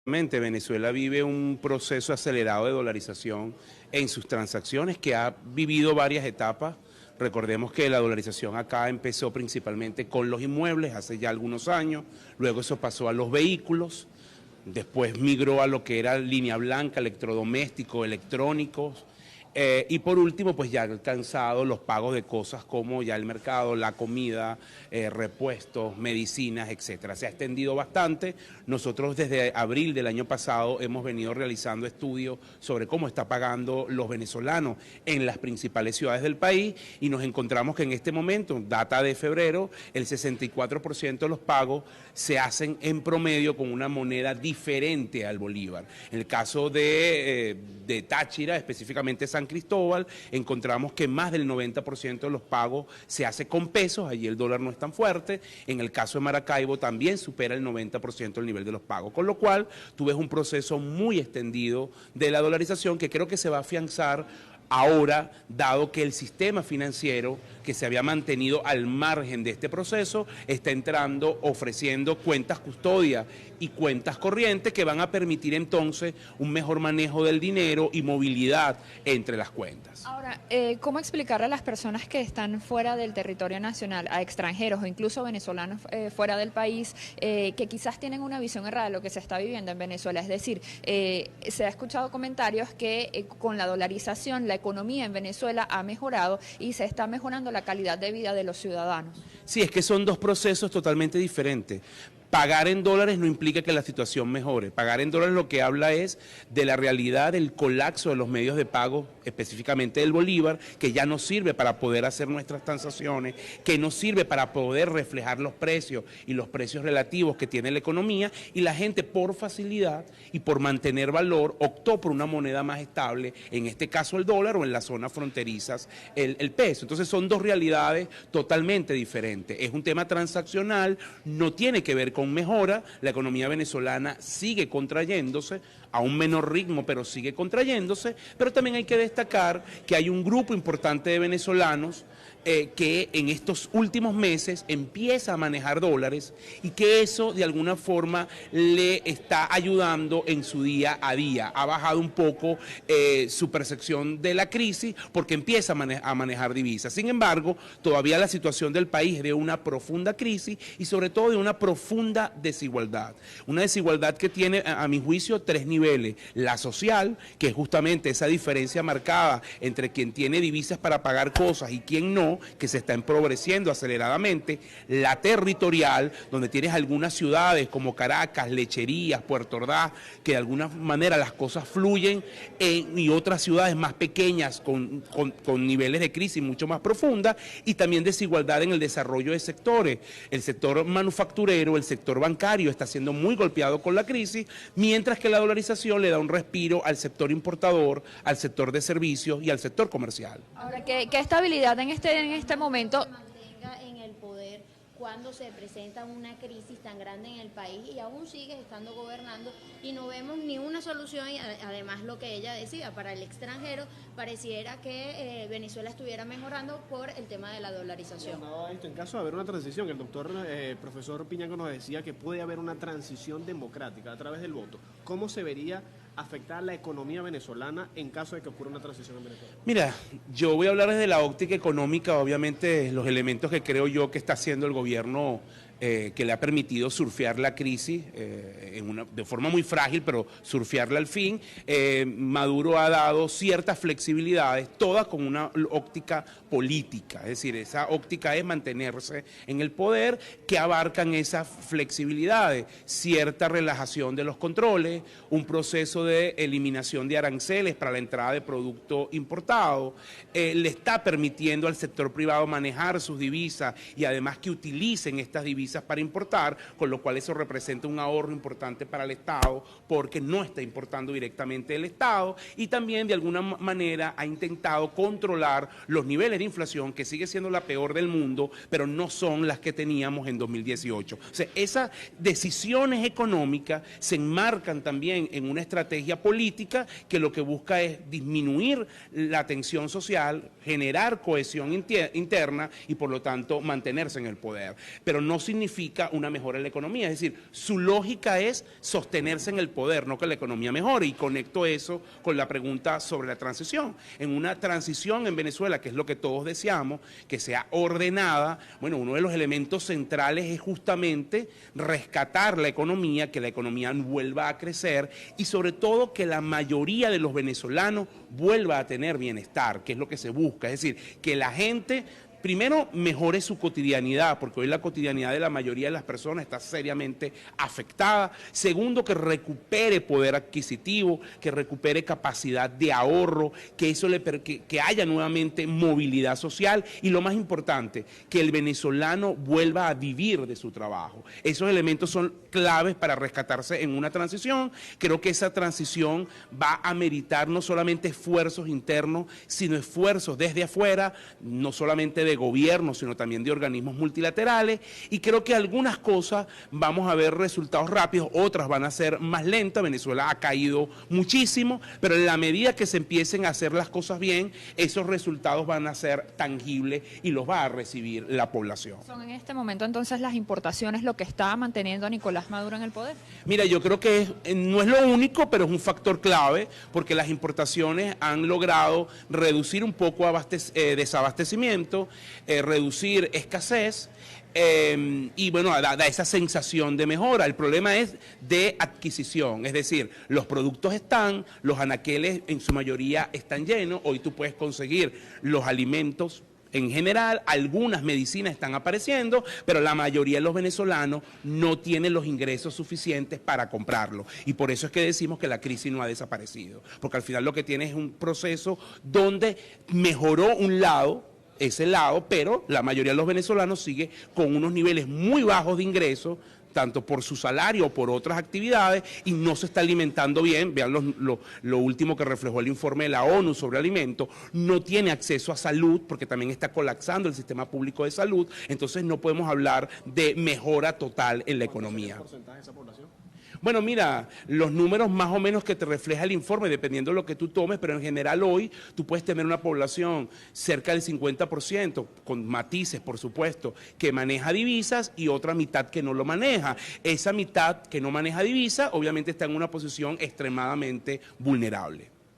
Venezuela vive un proceso acelerado de dolarización en sus transacciones que ha vivido varias etapas. Recordemos que la dolarización acá empezó principalmente con los inmuebles hace ya algunos años, luego eso pasó a los vehículos, después migró a lo que era línea blanca, electrodomésticos, electrónicos, y por último, pues ya ha alcanzado los pagos de cosas como ya el mercado, la comida, repuestos, medicinas, etcétera. Se ha extendido bastante. Nosotros desde abril del año pasado hemos venido realizando estudios sobre cómo está pagando los venezolanos en las principales ciudades del país y nos encontramos que en este momento, data de febrero, el 64% de los pagos se hacen en promedio con una moneda diferente al bolívar. En el caso de Táchira, específicamente San Cristóbal, encontramos que más del 90% de los pagos se hace con pesos, allí el dólar no es tan fuerte. En el caso de Maracaibo también supera el 90% el nivel de los pagos, con lo cual tú ves un proceso muy extendido de la dolarización que creo que se va a afianzar ahora, dado que el sistema financiero que se había mantenido al margen de este proceso está entrando ofreciendo cuentas custodia y cuentas corrientes que van a permitir entonces un mejor manejo del dinero y movilidad entre las cuentas. Ahora, ¿cómo explicarle a las personas que están fuera del territorio nacional, a extranjeros o incluso venezolanos fuera del país, que quizás tienen una visión errada de lo que se está viviendo en Venezuela? Es decir, se ha escuchado comentarios que con la dolarización la economía en Venezuela ha mejorado y se está mejorando la calidad de vida de los ciudadanos. Sí, es que son dos procesos totalmente diferentes. Pagar en dólares no implica que la situación mejore. Pagar en dólares lo que habla es de la realidad del colapso de los medios de pago, específicamente del bolívar, que ya no sirve para poder hacer nuestras transacciones, que no sirve para poder reflejar los precios y los precios relativos que tiene la economía, y la gente por facilidad y por mantener valor optó por una moneda más estable, en este caso el dólar o en las zonas fronterizas el peso. Entonces son dos realidades totalmente diferentes. Es un tema transaccional, no tiene que ver con mejora. La economía venezolana sigue contrayéndose a un menor ritmo, pero sigue contrayéndose, pero también hay que destacar que hay un grupo importante de venezolanos que en estos últimos meses empieza a manejar dólares y que eso de alguna forma le está ayudando en su día a día. Ha bajado un poco su percepción de la crisis porque empieza a manejar divisas. Sin embargo, todavía la situación del país es de una profunda crisis y sobre todo de una profunda desigualdad. Una desigualdad que tiene, a mi juicio, tres niveles. La social, que es justamente esa diferencia marcada entre quien tiene divisas para pagar cosas y quien no, que se está empobreciendo aceleradamente. La territorial, donde tienes algunas ciudades como Caracas, Lecherías, Puerto Ordaz, que de alguna manera las cosas fluyen, y otras ciudades más pequeñas con niveles de crisis mucho más profundas, y también desigualdad en el desarrollo de sectores. El sector manufacturero, el sector bancario está siendo muy golpeado con la crisis, mientras que la dolarización le da un respiro al sector importador, al sector de servicios y al sector comercial. Ahora, ¿qué estabilidad en este momento mantenga en el poder cuando se presenta una crisis tan grande en el país y aún sigue estando gobernando y no vemos ni una solución? Y además, lo que ella decía, para el extranjero pareciera que Venezuela estuviera mejorando por el tema de la dolarización. En caso de haber una transición, el doctor profesor Piñanco nos decía que puede haber una transición democrática a través del voto. ¿Cómo se vería afectar la economía venezolana en caso de que ocurra una transición en Venezuela? Mira, yo voy a hablar desde la óptica económica, obviamente los elementos que creo yo que está haciendo el gobierno que le ha permitido surfear la crisis de forma muy frágil, pero surfearla al fin. Maduro ha dado ciertas flexibilidades, todas con una óptica política, es decir, esa óptica es mantenerse en el poder, que abarcan esas flexibilidades, cierta relajación de los controles, un proceso de eliminación de aranceles para la entrada de productos importados, le está permitiendo al sector privado manejar sus divisas y además que utilicen estas divisas para importar, con lo cual eso representa un ahorro importante para el Estado porque no está importando directamente el Estado, y también de alguna manera ha intentado controlar los niveles de inflación, que sigue siendo la peor del mundo, pero no son las que teníamos en 2018. O sea, esas decisiones económicas se enmarcan también en una estrategia política que lo que busca es disminuir la tensión social, generar cohesión interna y por lo tanto mantenerse en el poder. Pero no significa significa una mejora en la economía. Es decir, su lógica es sostenerse en el poder, no que la economía mejore. Y conecto eso con la pregunta sobre la transición. En una transición en Venezuela, que es lo que todos deseamos, que sea ordenada, bueno, uno de los elementos centrales es justamente rescatar la economía, que la economía vuelva a crecer y sobre todo que la mayoría de los venezolanos vuelva a tener bienestar, que es lo que se busca. Es decir, que la gente primero mejore su cotidianidad, porque hoy la cotidianidad de la mayoría de las personas está seriamente afectada. Segundo, que recupere poder adquisitivo, que recupere capacidad de ahorro, que eso que haya nuevamente movilidad social y lo más importante, que el venezolano vuelva a vivir de su trabajo. Esos elementos son claves para rescatarse en una transición. Creo que esa transición va a meritar no solamente esfuerzos internos, sino esfuerzos desde afuera, no solamente de gobierno, sino también de organismos multilaterales, y creo que algunas cosas vamos a ver resultados rápidos, otras van a ser más lentas. Venezuela ha caído muchísimo, pero en la medida que se empiecen a hacer las cosas bien, esos resultados van a ser tangibles y los va a recibir la población. ¿Son en este momento entonces las importaciones lo que está manteniendo a Nicolás Maduro en el poder? Mira, yo creo que no es lo único, pero es un factor clave, porque las importaciones han logrado reducir un poco desabastecimiento, reducir escasez, y bueno, da esa sensación de mejora. El problema es de adquisición, es decir, los productos están, los anaqueles en su mayoría están llenos, hoy tú puedes conseguir los alimentos en general, algunas medicinas están apareciendo, pero la mayoría de los venezolanos no tienen los ingresos suficientes para comprarlo. Y por eso es que decimos que la crisis no ha desaparecido, porque al final lo que tiene es un proceso donde mejoró un lado, ese lado, pero la mayoría de los venezolanos sigue con unos niveles muy bajos de ingresos, tanto por su salario o por otras actividades, y no se está alimentando bien. Vean lo último que reflejó el informe de la ONU sobre alimentos, no tiene acceso a salud, porque también está colapsando el sistema público de salud, entonces no podemos hablar de mejora total en la economía. ¿Cuál es el porcentaje de esa población? Bueno, mira, los números más o menos que te refleja el informe, dependiendo de lo que tú tomes, pero en general hoy tú puedes tener una población cerca del 50%, con matices, por supuesto, que maneja divisas y otra mitad que no lo maneja. Esa mitad que no maneja divisas, obviamente está en una posición extremadamente vulnerable.